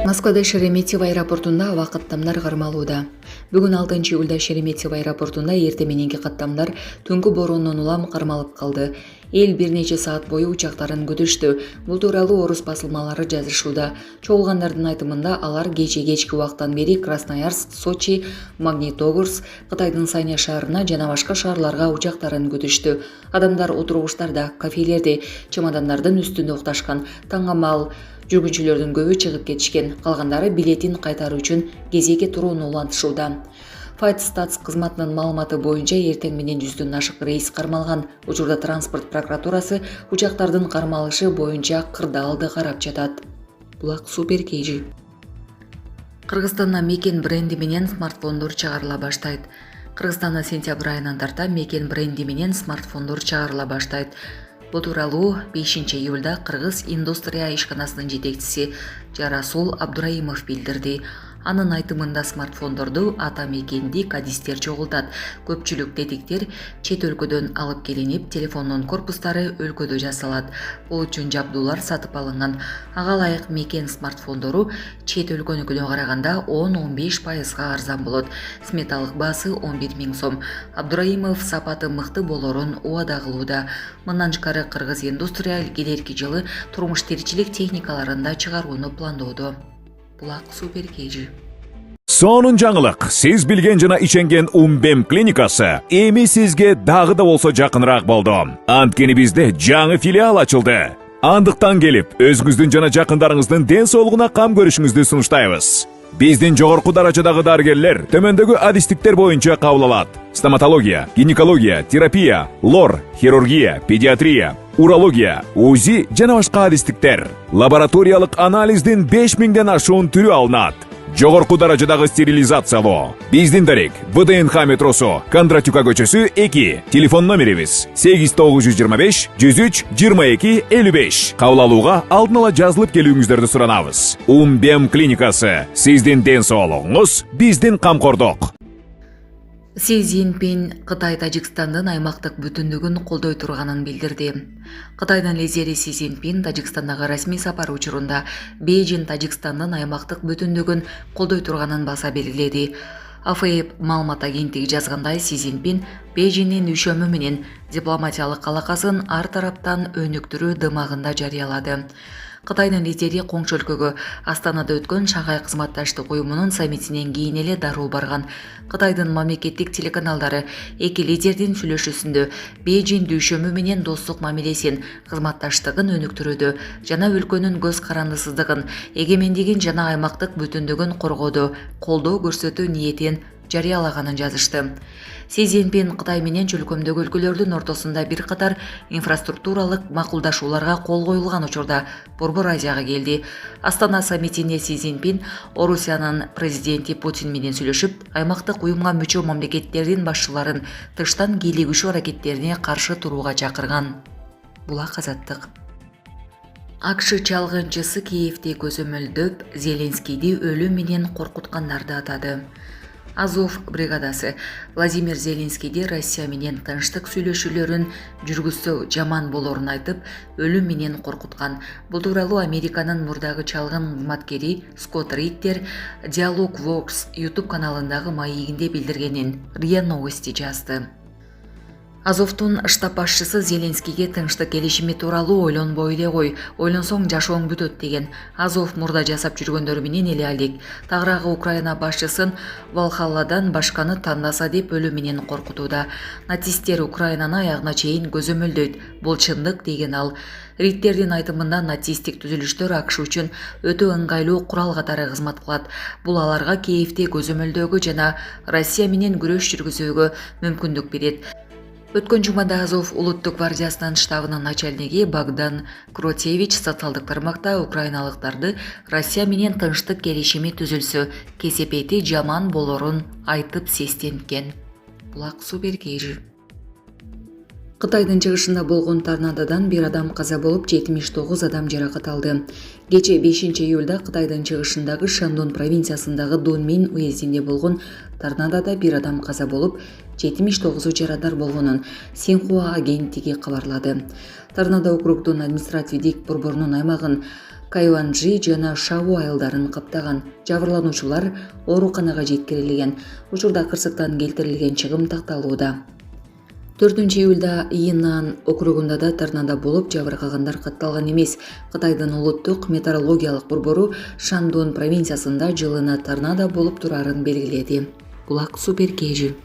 Москвада Шереметьево аэропортунда аба каттамдар кармалууда. Бүгүн 6-июлда Шереметьево аэропортунда эртең мененки каттамдар түнкү бороондон улам кармалып калды. Эл бир нече саат бою учактарын күтүштү. Бул тууралуу орус басылмалары жазышууда. Чогулгандардын айтымында алар кечки убакыттан бери Красноярск, Сочи, Магнитогорск, Кытайдын Саня шаарына жана башка шаарларга учактарын күтүштү. Адамдар отургучтарда, кафелерде, чемодандардын үстүндө укташкан. Таңга маал жүргүнчүлөрдүн көбү чыгып кетишкен, калгандары билетин кайтаруу үчүн кезекке турууну улантышууда. Файтстатс кызматынын маалыматы боюнча эртең менен 100дөн ашык рейс кармалган. Учурда транспорт прокуратурасы учактардын кармалышы боюнча кырдаалды карап жатат. Булак Супер KG. Кыргызстанда Мекен бренди менен смартфондор чыгарыла баштайт. Кыргызстанда сентябрь айынан тарта Мекен бренди менен смартфондор чыгарыла баштайт. Бул тууралуу 5-июлда Кыргыз индустрия ишканасынын жетекчиси Жарасул Абдураимов билдирди. Анын айтымында смартфондорду ата мекендик адистер чогултат. Көпчүлүк тетиктер чет өлкөдөн алып келинип, телефондун корпустары өлкөдө жасалат. Бул үчүн жабдуулар сатып алынган. Ага ылайык Мекен смартфондору чет өлкөнүкүнө караганда 10-15% арзан болот. Сметалык баасы 11 000 сом. Абдураимов сапаты мыкты болорун убада кылууда. Мындан тышкары Кыргыз индустрия келерки жылы турмуш тиричилик техникаларын да чыгарууну пландоодо. Булак Супер KG. Сонун жаңылык. Сиз билген жана иченген Умбем клиникасы эми сизге дагы да болсо жакыныраак болду. Анткени бизде жаңы филиал ачылды. Андыктан келип, өзүңүздүн жана жакындарыңыздын ден соолугуна кам көрүшүңүздү сунуштайбыз. Биздин жогорку даражадагы дарыгерлер төмөндөгү адистиктер боюнча кабыл алат. Стоматология, гинекология, терапия, лор, хирургия, педиатрия, урология, УЗИ жана башка адистиктер. Лабораториялык анализдин 5000ден ашуун түрү алынат. Жогорку даражадагы стерилизациялоо. Биздин дарек ВДНХ метросу, Кондратюка көчөсү 2. Телефон номерибиз 8925 103 22 55. Кабыл алууга алдын ала жазылып келүүңүздөрдү суранабыз. Умбем клиникасы. Сиздин ден соолугуңуз, биздин камкордук. Си Цзиньпин Кытай Тажикстандын аймактык бүтүндүгүн колдой турганын билдирди. Кытайдын лидери Си Цзиньпин Тажикстандагы расмий сапары учурунда Бейжин Тажикстандын аймактык бүтүндүгүн колдой турганын баса белгиледи. АФЭП маалымат агенттиги жазгандай, Си Цзиньпин Бейжиндин ишөмү менен дипломатиялык алакасын ар тараптан өнүктүрүү дымагында жарыялады. Кытайдын лидери коңшу өлкөгө Астанада өткөн Шанхай кызматташтык уюмунун саммитинен кийин эле дароо барган. Кытайдын мамлекеттик телеканалдары эки лидердин сүйлөшүүсүндө Бейжин дүйшөмү менен достук мамилесин, кызматташтыгын өнүктүрүүдө жана өлкөнүн көз карандысыздыгын, эгемендигин жана аймактык бүтүндүгүн коргоодо колдоо көрсөтүү ниетин жарыялаганын жазышты. Си Цзиньпин Кытай менен чөлкөмдөгү өлкөлөрдүн ортосунда бир катар инфраструктуралык макулдашууларга кол коюлган учурда Борбор Азияга келди. Астана саммитинде Си Цзиньпин Орусиянын президенти Путин менен сүйлөшүп, аймактык уюмга мүчө мамлекеттердин башчыларын тыштан кийлигишүү аракеттерине каршы турууга чакырган. Булак Азаттык. АКШ чалгынчысы Киевде көзөмөлдөп, Зеленскийди өлүм менен коркуткандарды атады. Азов бригадасы Владимир Зеленскийди Россия менен тынчтык сүйлөшүүлөрүн жүргүзсө жаман болорун айтып, өлүм менен коркуткан. Бул тууралуу Американын мурдагы чалгын кызматкери Скотт Риттер Диалог Vox YouTube каналындагы маегинде билдиргенин РИА Новости жазды. Азовтун штаб башчысы Зеленскийге тынчтык келишими тууралуу ойлонбой эле кой, ойлонсоң жашооң бүтөт деген. Азов мурда жасап жүргөндөр менен эле алек. Тагыраагы Украина башчысын Валхалладан башканы тандаса деп өлүм менен коркутууда. Нацисттер Украинаны аягына чейин көзөмөлдөйт. Бул чындык деген ал. Риттердин айтымында нацисттик түзүлүштөр АКШ үчүн өтө ыңгайлуу курал катары кызмат кылат. Бул аларга Киевде көзөмөлдөөгө жана Россия менен күрөш жүргүзүүгө мүмкүндүк берет. Өткөн жумада Азов улуттук гвардиясынын штабынын начальниги Богдан Кротевич социалдык тармакта украиналыктарды Россия менен тынчтык келишими түзүлсө, кесепети жаман болорун айтып сестенген. Булак Супер KG. Кытайдын чыгышында болгон торнадодан бир адам каза болуп, 79 адам жаракат алды. Кече 5-июлда Кытайдын чыгышындагы Шандун провинциясындагы Дунмин уездинде болгон торнадода бир адам каза болуп, 79 жарадар болгонун Синхуа агенттиги кабарлады. Торнадо округдун административдик борборунун аймагын Кайванжи жана Шаву айылдарын каптаган. Жабырлануучулар ооруканага жеткирилген. Учурда кырсыктан келтирилген чыгым такталууда. 4-июлда Йиннан округунда да торнадо болуп, жабыркагандар катталган эмес. Кытайдын улуттук метеорологиялык борбору Шандун провинциясында жылына торнадо болуп турарын белгиледи. Булак Суперкежи.